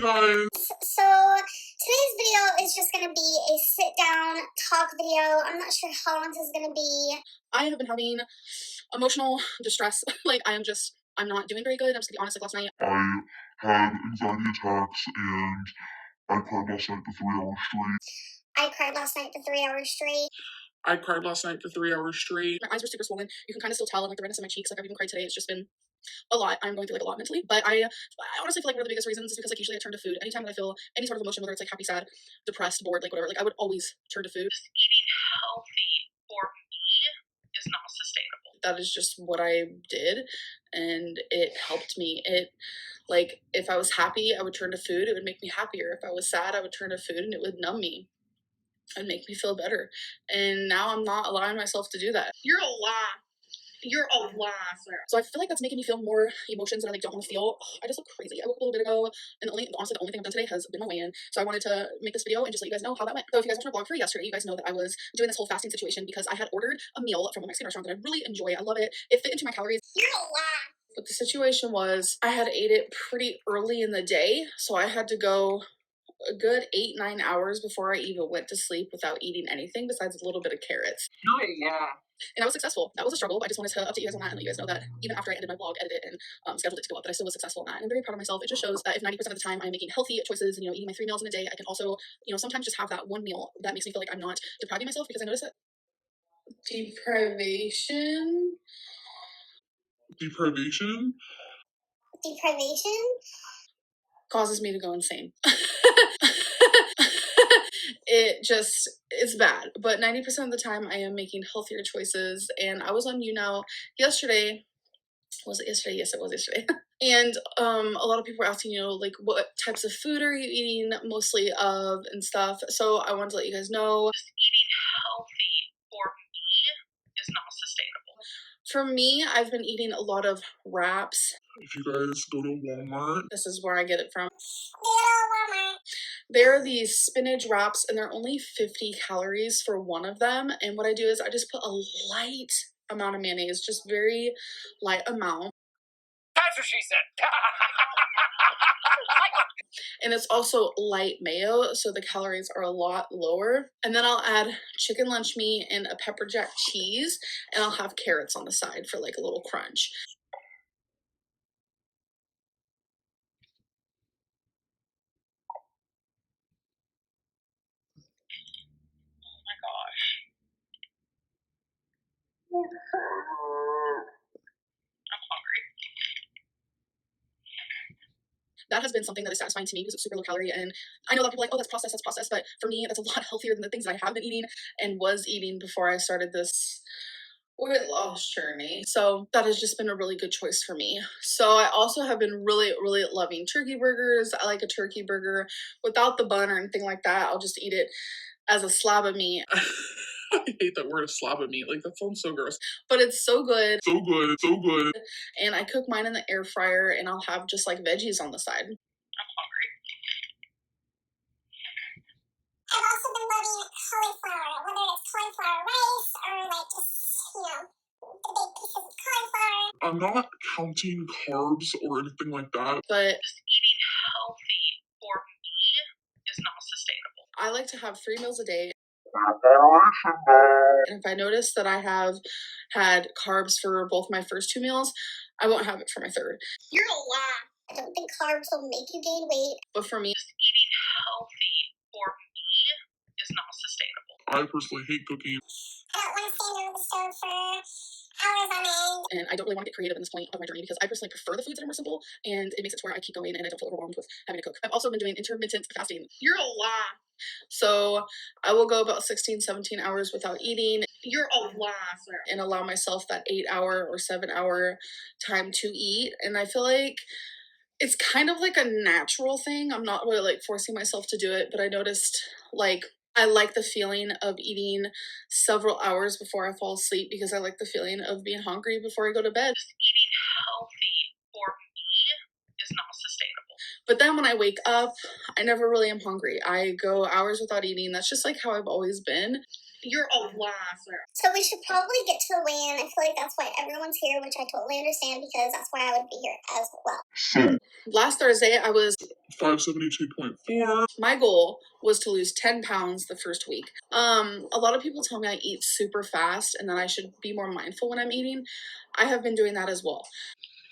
guys. So today's video is just gonna be a sit down talk video. I'm not sure how long this is gonna be. I have been having emotional distress. Like I'm not doing very good. I'm just gonna be honest. Like last night, I had anxiety attacks and I cried last night for 3 hours straight. I cried last night for 3 hours straight. I cried last night for 3 hours straight. my eyes were super swollen. You can kind of still tell, and like the redness in my cheeks. Like I've even cried today. It's just been a lot. I'm going through like a lot mentally, but I honestly feel like one of the biggest reasons is because like usually I turn to food anytime that I feel any sort of emotion, whether it's like happy, sad, depressed, bored, like whatever. Like I would always turn to food. Just eating healthy for me is not sustainable. That is just what I did, and it helped me. It like if I was happy, I would turn to food. It would make me happier. If I was sad, I would turn to food, and it would numb me and make me feel better. And now I'm not allowing myself to do that. You're a lie. You're a lie. So I feel like that's making me feel more emotions that I like don't want to feel. I just look crazy. I woke up a little bit ago, and honestly the only thing I've done today has been my weigh-in. So I wanted to make this video and just let you guys know how that went. So if you guys watched my vlog for yesterday, you guys know that I was doing this whole fasting situation because I had ordered a meal from a Mexican restaurant that I really enjoy. I love it. It fit into my calories. You're a lie. But the situation was I had ate it pretty early in the day, so I had to go a good 8-9 hours before I even went to sleep without eating anything besides a little bit of carrots. Oh, yeah. And I was successful. That was a struggle, but I just wanted to update you guys on that and let you guys know that even after I ended my vlog, edited it, and scheduled it to go up, that I still was successful in that. And I'm very proud of myself. It just shows that if 90% of the time I'm making healthy choices and, you know, eating my 3 meals in a day, I can also, you know, sometimes just have that one meal that makes me feel like I'm not depriving myself because I notice it. Deprivation. Deprivation? Deprivation? Causes me to go insane. It's bad, but 90% of the time I am making healthier choices. And I was on yesterday. Was it yesterday? Yes, it was yesterday. And a lot of people were asking, you know, like what types of food are you eating mostly of and stuff. So I wanted to let you guys know. Just eating healthy for me is not sustainable. For me, I've been eating a lot of wraps. If you guys go to Walmart, This is where I get it from. Walmart. They're these spinach wraps, and they're only 50 calories for one of them. And what I do is I just put a light amount of mayonnaise, just very light amount. That's what she said. And it's also light mayo, so the calories are a lot lower. And then I'll add chicken lunch meat and a pepper jack cheese, and I'll have carrots on the side for like a little crunch. Oh my gosh. I'm hungry. That has been something that is satisfying to me because it's super low calorie, and I know a lot of people are like, oh, that's processed, but for me, that's a lot healthier than the things that I have been eating and was eating before I started this weight loss journey. So that has just been a really good choice for me. So I also have been really, really loving turkey burgers. I like a turkey burger without the bun or anything like that. I'll just eat it as a slab of meat. I hate that word, a slab of meat. Like, that sounds so gross. But it's so good. So good, so good. And I cook mine in the air fryer, and I'll have just like veggies on the side. I'm hungry. I've also been loving cauliflower, whether it's cauliflower rice or like just, you know, the big pieces of cauliflower. I'm not counting carbs or anything like that. But Just eating healthy for me is not sustainable. I like to have 3 meals a day. And if I notice that I have had carbs for both my first 2 meals, I won't have it for my third. You're a lie. I don't think carbs will make you gain weight. But for me, Just eating healthy for me is not sustainable. I personally hate cooking. I don't want to stand over the stove for hours on end. and I don't really want to get creative in this point of my journey because I personally prefer the foods that are more simple, and it makes it to where I keep going and I don't feel overwhelmed with having to cook. I've also been doing intermittent fasting. You're a lie. So I will go about 16, 17 hours without eating You're a lie, sir. and allow myself that 8-hour or 7-hour time to eat. And I feel like it's kind of like a natural thing. I'm not really like forcing myself to do it, but I noticed like I like the feeling of eating several hours before I fall asleep because I like the feeling of being hungry before I go to bed. Just eating healthy for me is not sustainable. But then when I wake up, I never really am hungry. I go hours without eating. That's just like how I've always been. You're a liar. So we should probably get to the weigh-in. I feel like that's why everyone's here, which I totally understand because that's why I would be here as well. So, Last Thursday, I was 572.4. my goal was to lose 10 pounds the first week. A lot of people tell me I eat super fast and that I should be more mindful when I'm eating. I have been doing that as well.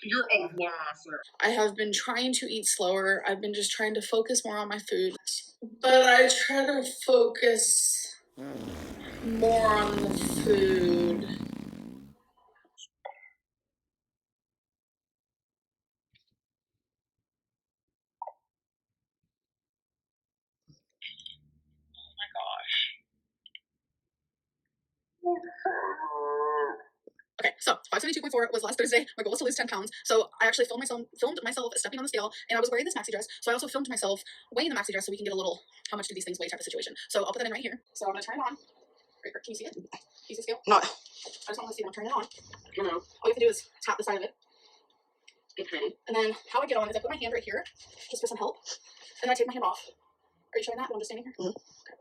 You're a liar. I have been trying to eat slower. I've been just trying to focus more on my food. But I try to focus more on the food. Oh my gosh. Okay, so 572.4 was last Thursday. My goal was to lose 10 pounds. So I actually filmed myself stepping on the scale, and I was wearing this maxi dress. So I also filmed myself weighing the maxi dress so we can get a little how much do these things weigh type of situation. So I'll put that in right here. So I'm gonna turn it on. Right, can you see it? Can you see the scale? No. I just want to see it. I'm turning it on. No. All you have to do is tap the side of it. And then how I get on is I put my hand right here, just for some help, and then I take my hand off. Are you showing that? I'm just standing here. Mm-hmm. Okay.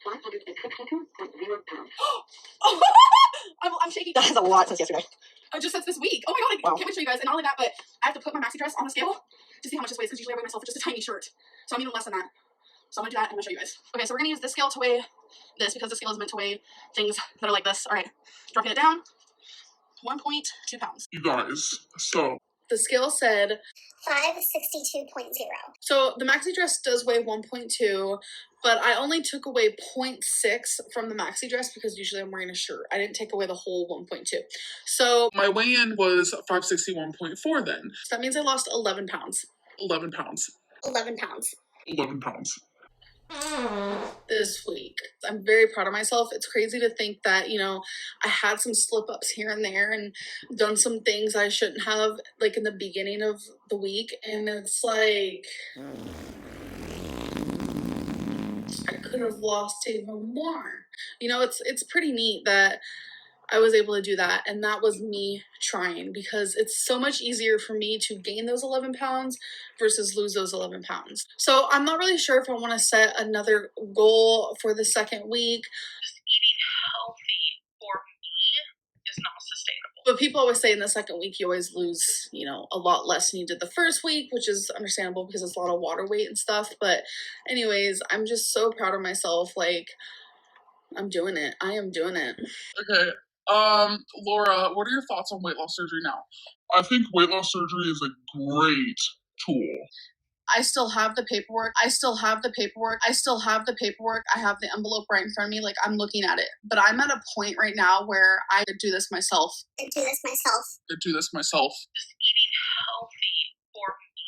562.0 pounds. I'm shaking. That is a lot since yesterday. Just since this week. Oh my god, I can't wait to show you guys. And not only that, but I have to put my maxi dress on the scale to see how much this weighs, because usually I weigh myself for just a tiny shirt. So I'm even less than that. So I'm gonna do that and I'm gonna show you guys. Okay, so we're gonna use this scale to weigh this because the scale is meant to weigh things that are like this. Alright, dropping it down. 1.2 pounds. You guys, so The scale said 562.0. so the maxi dress does weigh 1.2, but I only took away 0.6 from the maxi dress because usually I'm wearing a shirt. I didn't take away the whole 1.2. So my weigh-in was 561.4 then. that means I lost 11 pounds. 11 pounds. 11 pounds. 11 pounds. This week. I'm very proud of myself. It's crazy to think that, you know, I had some slip ups here and there and done some things I shouldn't have, like in the beginning of the week. And it's like, I could have lost even more. You know, it's pretty neat that I was able to do that, and that was me trying, because it's so much easier for me to gain those 11 pounds versus lose those 11 pounds. So I'm not really sure if I want to set another goal for the second week. Just eating healthy for me is not sustainable. But people always say in the second week you always lose, you know, a lot less than you did the first week, which is understandable because it's a lot of water weight and stuff. But anyways, I'm just so proud of myself. Like, I'm doing it. I am doing it. Okay. Laura, what are your thoughts on weight loss surgery now? I think weight loss surgery is a great tool. I still have the paperwork. I have the envelope right in front of me. Like, I'm looking at it. But I'm at a point right now where I could do this myself. Could do this myself. Just eating healthy for me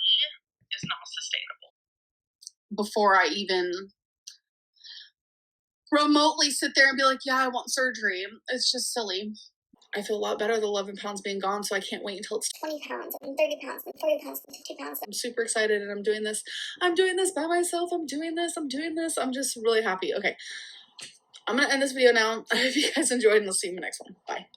is not sustainable. Before I even remotely sit there and be like, yeah, I want surgery. It's just silly. I feel a lot better with 11 pounds being gone, so I can't wait until it's 20 pounds, and 30 pounds, and 40 pounds, and 50 pounds. I'm super excited, and I'm doing this by myself. I'm doing this. I'm just really happy. Okay, I'm gonna end this video now. I hope you guys enjoyed, and I'll see you in the next one. Bye.